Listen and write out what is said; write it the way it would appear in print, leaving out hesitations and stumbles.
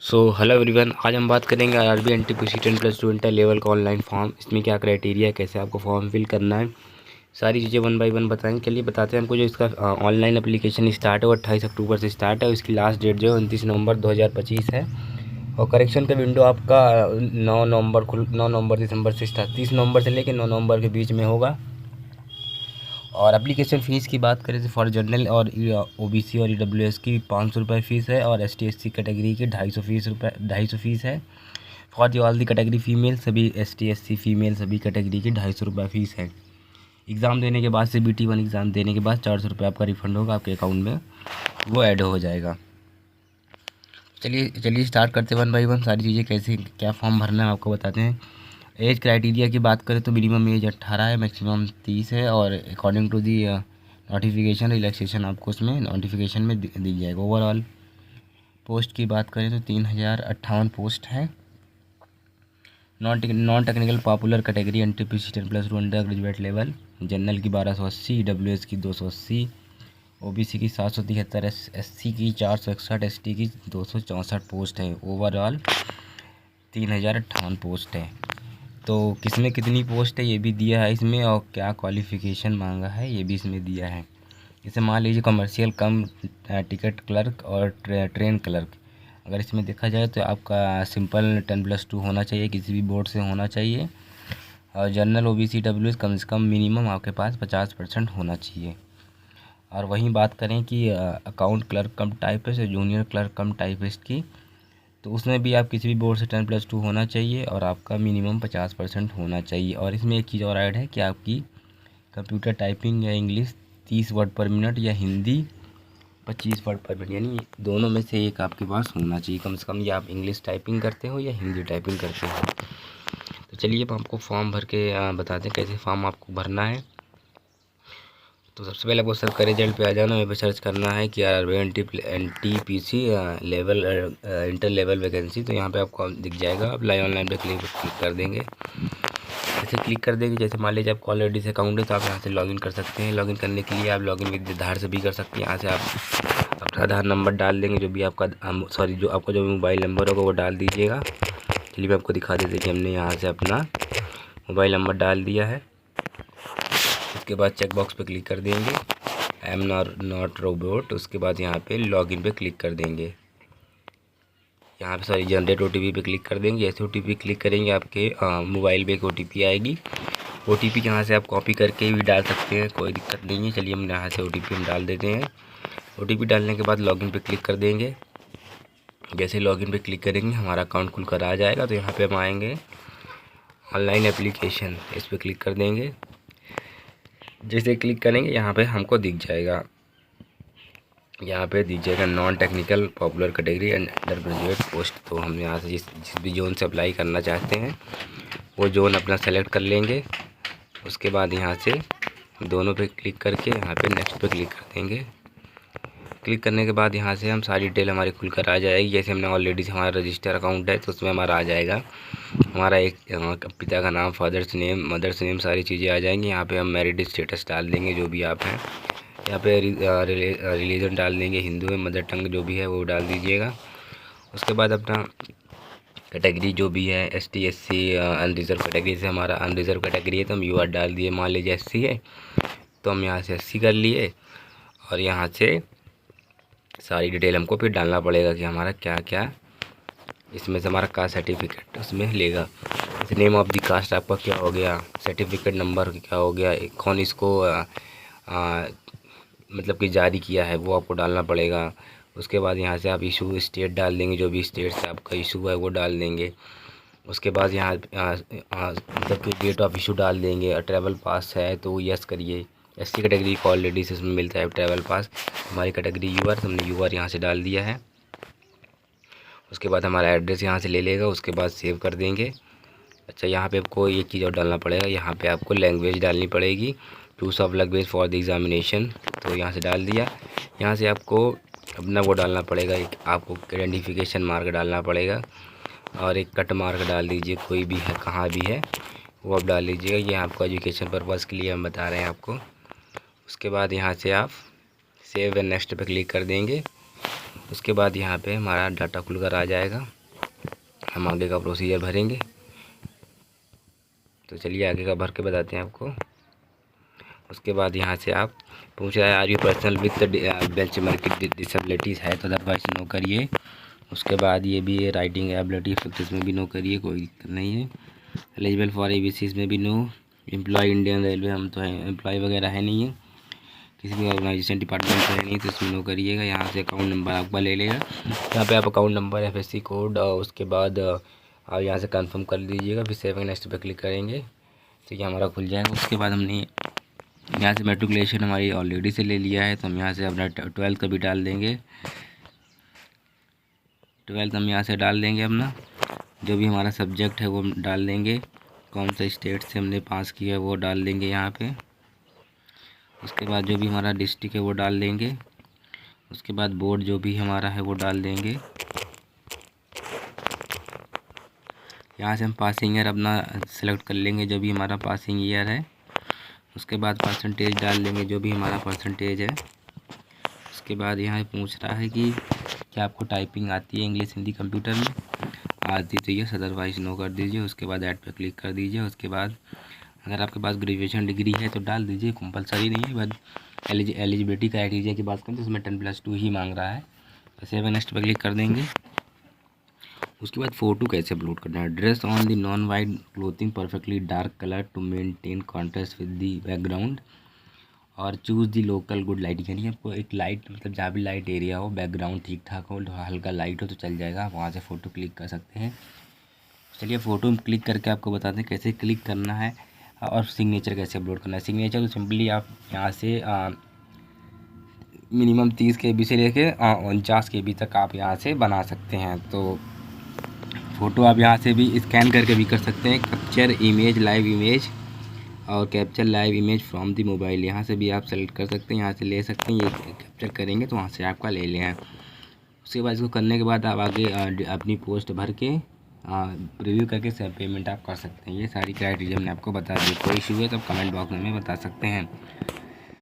Hello everyone, आज हम बात करेंगे आरआरबी एनटीपीसी 10+2 इंटर लेवल का ऑनलाइन फॉर्म। इसमें क्या क्राइटेरिया है, कैसे आपको फॉर्म फिल करना है, सारी चीज़ें वन बाय वन बताएंगे। चलिए बताते हैं हमको। जो इसका ऑनलाइन एप्लीकेशन स्टार्ट है वो 28 अक्टूबर से स्टार्ट है। इसकी लास्ट डेट जो है 29 नवंबर 2025 है। और करेक्शन का विंडो आपका 9 नवंबर दिसंबर से स्टार्ट 30 नवंबर से लेकर 9 नवंबर के बीच में होगा। और एप्लीकेशन फ़ीस की बात करें तो फॉर जनरल और ओबीसी और ईडब्ल्यूएस की 500 रुपये फ़ीस है, और एसटी/एससी कैटेगरी की 250 फ़ीस है। For the all the category female, सभी एसटी/एससी फीमेल सभी कैटेगरी की 250 रुपये फ़ीस है। एग्ज़ाम देने के बाद CBT 1 एग्ज़ाम देने के बाद 400 रुपये आपका रिफ़ंड होगा, आपके अकाउंट में वो ऐड हो जाएगा। चलिए स्टार्ट करते वन बाई वन। सारी चीज़ें कैसे क्या फॉर्म भरना है आपको बताते हैं। एज क्राइटेरिया की बात करें तो मिनिमम एज 18 है, मैक्सिमम 30 है। और according to the notification relaxation आपको उसमें नोटिफिकेशन में दी जाएगा। ओवरऑल पोस्ट की बात करें तो 3058 पोस्ट है। Non technical popular category NTPC 10+2 under graduate level. General की 1280, ईडब्ल्यूएस की 280, ओबीसी की 773, एससी की 461, एसटी की 264 पोस्ट है। ओवरऑल 3058 पोस्ट है। तो किसमें कितनी पोस्ट है ये भी दिया है इसमें, और क्या क्वालिफ़िकेशन मांगा है ये भी इसमें दिया है। जैसे मान लीजिए कमर्शियल कम टिकट क्लर्क और ट्रेन क्लर्क। अगर इसमें देखा जाए तो आपका सिंपल 10+2 होना चाहिए, किसी भी बोर्ड से होना चाहिए। और जनरल ओबीसी डब्ल्यू कम से कम मिनिमम आपके पास 50% होना चाहिए। और वहीं बात करें कि अकाउंट क्लर्क कम टाइपिस्ट या जूनियर क्लर्क कम टाइपिस्ट की, तो उसमें भी आप किसी भी बोर्ड से 10+2 होना चाहिए और आपका मिनिमम 50% होना चाहिए। और इसमें एक चीज़ और ऐड है कि आपकी कंप्यूटर टाइपिंग या इंग्लिश 30 वर्ड पर मिनट या हिंदी 25 वर्ड पर मिनट, यानी दोनों में से एक आपके पास होना चाहिए कम से कम। या आप इंग्लिश टाइपिंग करते हो या हिंदी टाइपिंग करते हो। तो चलिए अब आपको फॉर्म भर के बताते हैं कैसे फॉर्म आपको भरना है। तो सबसे पहले आपको सर्च करें, रिजल्ट पे आ जाना, वहाँ पे सर्च करना है कि RRB NTPC level inter level vacancy. तो यहाँ पे आपको दिख जाएगा। अप्लाई ऑनलाइन पे क्लिक कर देंगे। ऐसे क्लिक कर देंगे, जैसे मान लीजिए आपको ऑलरेडी से अकाउंट है तो आप यहाँ से लॉगिन कर सकते हैं। लॉगिन करने के लिए आप लॉगिन विद आधार से भी कर सकते हैं। यहाँ से आप अपना आधार नंबर डाल देंगे, जो भी आपका जो आपका जो मोबाइल नंबर होगा वो डाल दीजिएगा। चलिए मैं आपको दिखा देते कि हमने यहाँ से अपना मोबाइल नंबर डाल दिया है। उसके बाद चेक बॉक्स पे क्लिक कर देंगे, आई एम नॉट रोबोट। उसके बाद यहाँ पे लॉगिन पे क्लिक कर देंगे। यहाँ पे जनरेट OTP पे क्लिक कर देंगे। जैसे OTP क्लिक करेंगे आपके मोबाइल पे एक OTP आएगी। OTP यहाँ से आप कॉपी करके भी डाल सकते हैं, कोई दिक्कत नहीं है। चलिए हम यहाँ से OTP हम डाल देते हैं। OTP डालने के बाद लॉगिन पे क्लिक कर देंगे। जैसे लॉगिन पे क्लिक करेंगे हमारा अकाउंट खुल कर आ जाएगा। तो यहाँ पे हम आएंगे ऑनलाइन एप्लीकेशन, इस पर क्लिक कर देंगे। जैसे क्लिक करेंगे यहाँ पे हमको दिख जाएगा, यहाँ पे दीजिएगा non technical popular category and under graduate post. तो हम यहाँ से जिस भी जोन से अप्लाई करना चाहते हैं वो जोन अपना सेलेक्ट कर लेंगे। उसके बाद यहाँ से दोनों पे क्लिक करके यहाँ पे नेक्स्ट पे क्लिक कर देंगे। क्लिक करने के बाद यहाँ से हम सारी डिटेल हमारी खुलकर आ जाएगी। जैसे हमने ऑलरेडी से हमारा रजिस्टर अकाउंट है तो उसमें हमारा आ जाएगा हमारा एक पिता का नाम, फादर्स नेम, मदर्स नेम, सारी चीज़ें आ जाएंगी। यहाँ पे हम मैरिड स्टेटस डाल देंगे जो भी आप हैं। यहाँ पे रिलीजन डाल देंगे, हिंदू है, मदर टंग जो भी है वो डाल दीजिएगा। उसके बाद अपना कैटेगरी जो भी है ST/SC अनरिजर्व कैटेगरी से हमारा अनरिजर्व कैटेगरी है तो हम UR डाल दिए। मान लीजिए SC है तो हम यहाँ से SC कर लिए। और यहाँ से सारी डिटेल हमको फिर डालना पड़ेगा कि हमारा क्या क्या इसमें से हमारा कास्ट सर्टिफिकेट उसमें लेगा। जैसे नेम ऑफ दी कास्ट आपका क्या हो गया, सर्टिफिकेट नंबर क्या हो गया, कौन इसको मतलब कि जारी किया है वो आपको डालना पड़ेगा। उसके बाद यहाँ से आप इशू स्टेट डाल देंगे, जो भी स्टेट से आपका इशू है वो डाल देंगे। उसके बाद यहाँ मतलब कि डेट ऑफ इशू डाल देंगे। ट्रैवल पास है तो यस करिए। SC कैटेगरी को ऑलरेडी से इसमें मिलता है ट्रैवल पास। हमारी कैटेगरी UR, हमने UR यहाँ से डाल दिया है। उसके बाद हमारा एड्रेस यहाँ से ले लेगा। उसके बाद सेव कर देंगे। अच्छा, यहाँ पे आपको एक चीज़ और डालना पड़ेगा, यहाँ पे आपको लैंग्वेज डालनी पड़ेगी, choose of language for the examination. तो यहाँ से डाल दिया। यहाँ से आपको अपना वो डालना पड़ेगा, एक आपको आइडेंटिफिकेशन मार्क डालना पड़ेगा और एक कट मार्क डाल दीजिए, कोई भी है कहाँ भी है वो आप डाल लीजिएगा। ये आपको एजुकेशन पर्पज़ के लिए हम बता रहे हैं आपको। उसके बाद यहाँ से आप सेव एंड नेक्स्ट पे क्लिक कर देंगे। उसके बाद यहाँ पे हमारा डाटा खुलकर आ जाएगा, हम आगे का प्रोसीजर भरेंगे। तो चलिए आगे का भर के बताते हैं आपको। उसके बाद यहाँ से आप पूछ रहा है are you personal with benchmark disabilities है तो अदरवाइज नो करिए। उसके बाद ये भी है राइटिंग एबिलिटी फिफ्थ में भी नो करिए, कोई दिक्कत नहीं है। एलिजिबल फॉर एबीसी में भी नो। एम्प्लॉय इंडियन रेलवे हम तो हैं, एम्प्लॉय वगैरह है नहीं है, किसी भी ऑर्गेनाइजेशन डिपार्टमेंट से है नहीं, तो इसमें नो करिएगा। यहाँ से अकाउंट नंबर आपका ले लेगा, यहाँ पे आप अकाउंट नंबर एफएससी कोड और उसके बाद आप यहाँ से कंफर्म कर दीजिएगा। फिर सेव नेक्स्ट पे क्लिक करेंगे तो ये हमारा खुल जाएगा। उसके बाद हमने यहाँ से मेट्रिकुलेशन हमारी ऑलरेडी से ले लिया है, तो हम यहाँ से अपना 12th का भी डाल देंगे। 12th हम यहाँ से डाल देंगे, अपना जो भी हमारा सब्जेक्ट है वो डाल देंगे, कौन सा स्टेट से हमने पास किया है वो डाल देंगे यहाँ पे। उसके बाद जो भी हमारा डिस्ट्रिक्ट है वो डाल देंगे। उसके बाद बोर्ड जो भी हमारा है वो डाल देंगे। यहाँ से हम पासिंग ईयर अपना सेलेक्ट कर लेंगे, जो भी हमारा पासिंग ईयर है। उसके बाद परसेंटेज डाल देंगे, जो भी हमारा परसेंटेज है। उसके बाद यहाँ पूछ रहा है कि क्या आपको टाइपिंग आती है इंग्लिश हिंदी कंप्यूटर में, आती तो ये अदरवाइज नो कर दीजिए। उसके बाद ऐड पे क्लिक कर दीजिए। उसके बाद अगर आपके पास ग्रेजुएशन डिग्री है तो डाल दीजिए, कंपलसरी नहीं है। बट एलिजिबिलिटी क्राइटेरिया की बात करें तो उसमें 10+2 ही मांग रहा है, तो सेव नेक्स्ट पर क्लिक कर देंगे। उसके बाद फ़ोटो कैसे अपलोड करना है। Dress on the non white clothing perfectly dark colour to maintain contrast with the background और choose the local good light, यानी आपको एक लाइट मतलब जहाँ भी लाइट एरिया हो, बैकग्राउंड ठीक ठाक हो, हल्का लाइट हो तो चल जाएगा, आप वहाँ से फ़ोटो क्लिक कर सकते हैं। चलिए फ़ोटो क्लिक करके आपको बताते हैं कैसे क्लिक करना है और सिग्नेचर कैसे अपलोड करना है। सिग्नेचर तो सिंपली आप यहाँ से मिनिमम 30 KB से लेके 49 KB तक आप यहाँ से बना सकते हैं। तो फ़ोटो आप यहाँ से भी स्कैन करके भी कर सकते हैं, कैप्चर इमेज लाइव इमेज और capture live image from the mobile, यहाँ से भी आप सेलेक्ट कर सकते हैं, यहाँ से ले सकते हैं। ये कैप्चर करेंगे तो वहाँ से आपका ले लें। उसके बाद इसको करने के बाद आप आगे अपनी पोस्ट भर के रिव्यू करके पेमेंट आप कर सकते हैं। ये सारी क्राइटेरिया मैंने आपको बता दी। कोई इशू है तो कमेंट बॉक्स में बता सकते हैं।